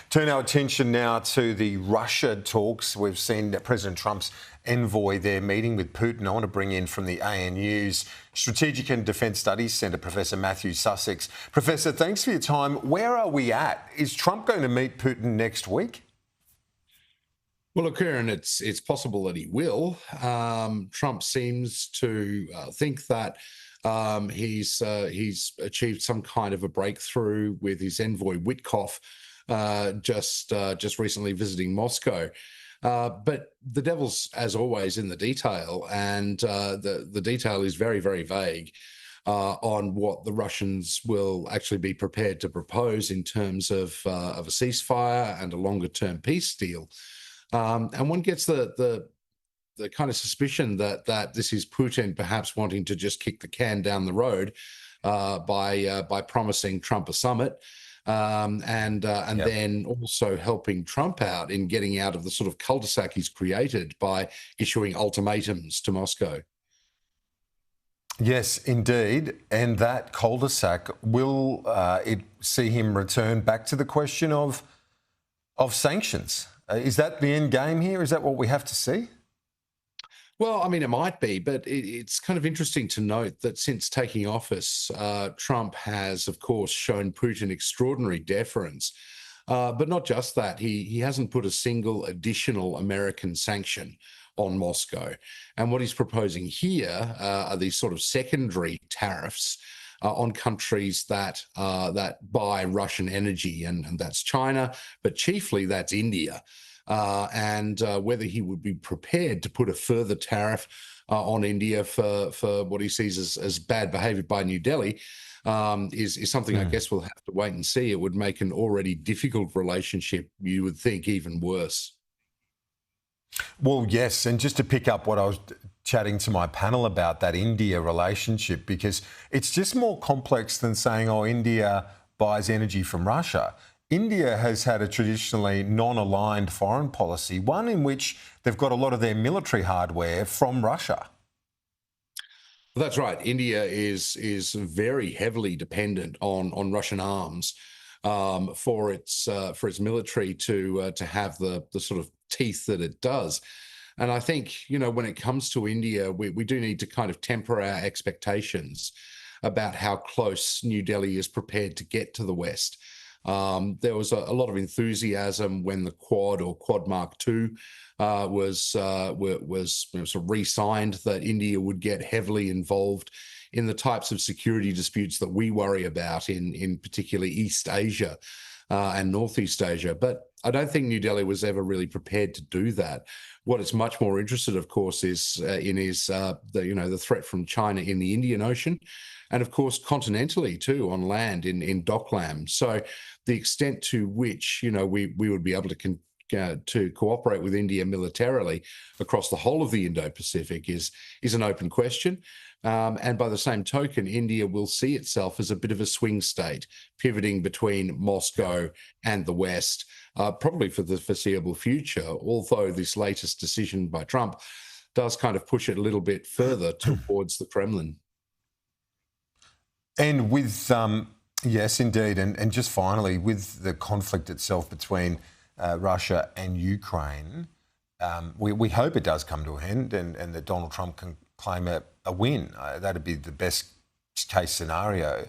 Turn our attention now to the Russia talks. We've seen President Trump's envoy there meeting with Putin. I want to bring in from the ANU's Strategic and Defence Studies Centre, Professor Matthew Sussex. Professor, thanks for your time. Where are we at? Is Trump going to meet Putin next week? Well, look, Kieran, it's possible that he will. Trump seems to think that he's achieved some kind of a breakthrough with his envoy Witkoff just recently visiting Moscow. But the devil's, as always, in the detail, and the detail is very, very vague on what the Russians will actually be prepared to propose in terms of a ceasefire and a longer-term peace deal. And one gets the kind of suspicion that this is Putin perhaps wanting to just kick the can down the road by promising Trump a summit, and then also helping Trump out in getting out of the sort of cul-de-sac he's created by issuing ultimatums to Moscow. Yes, indeed. And that cul-de-sac, will it see him return back to the question of sanctions? Is that the end game here? Is that what we have to see? Well, I mean, it might be, but it's kind of interesting to note that since taking office, Trump has, of course, shown Putin extraordinary deference. But not just that, he hasn't put a single additional American sanction on Moscow. And what he's proposing here are these sort of secondary tariffs on countries that buy Russian energy, and that's China, but chiefly that's India. And whether he would be prepared to put a further tariff on India for what he sees as bad behaviour by New Delhi is something I guess we'll have to wait and see. It would make an already difficult relationship, you would think, even worse. Well, yes, and just to pick up what I was chatting to my panel about, that India relationship, because it's just more complex than saying, oh, India buys energy from Russia. India has had a traditionally non-aligned foreign policy, one in which they've got a lot of their military hardware from Russia. That's right. India is very heavily dependent on Russian arms for its military to have the sort of teeth that it does. And I think, when it comes to India, we do need to kind of temper our expectations about how close New Delhi is prepared to get to the West. There was a lot of enthusiasm when the Quad Mark II was sort of re-signed, that India would get heavily involved in the types of security disputes that we worry about in particularly East Asia and Northeast Asia. But I don't think New Delhi was ever really prepared to do that. What it's much more interested, of course, is the threat from China in the Indian Ocean, and of course continentally too, on land in Doklam. So the extent to which we would be able to cooperate with India militarily across the whole of the Indo-Pacific is an open question. And by the same token, India will see itself as a bit of a swing state, pivoting between Moscow and the West, probably for the foreseeable future, although this latest decision by Trump does kind of push it a little bit further towards the Kremlin. And with, yes, indeed, and just finally, with the conflict itself between Russia and Ukraine, we hope it does come to an end and that Donald Trump can claim a win. That'd be the best case scenario.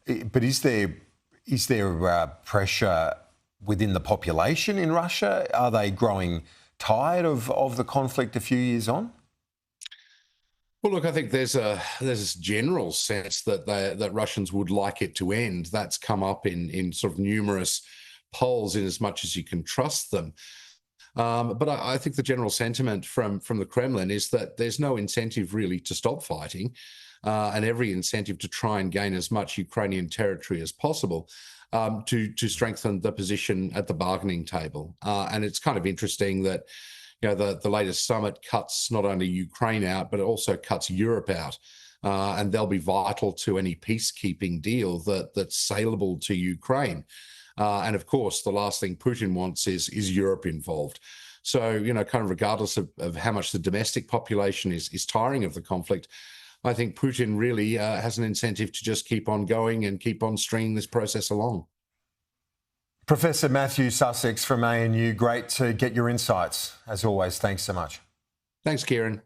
But is there pressure within the population in Russia? Are they growing tired of the conflict a few years on? Well, look, I think there's this general sense that Russians would like it to end. That's come up in sort of numerous polls, in as much as you can trust them. But I think the general sentiment from the Kremlin is that there's no incentive really to stop fighting, and every incentive to try and gain as much Ukrainian territory as possible to strengthen the position at the bargaining table. And it's kind of interesting that the latest summit cuts not only Ukraine out, but it also cuts Europe out. And they'll be vital to any peacekeeping deal that's saleable to Ukraine. And of course, the last thing Putin wants is Europe involved. So, kind of regardless of how much the domestic population is tiring of the conflict, I think Putin really has an incentive to just keep on going and keep on stringing this process along. Professor Matthew Sussex from ANU, great to get your insights. As always, thanks so much. Thanks, Kieran.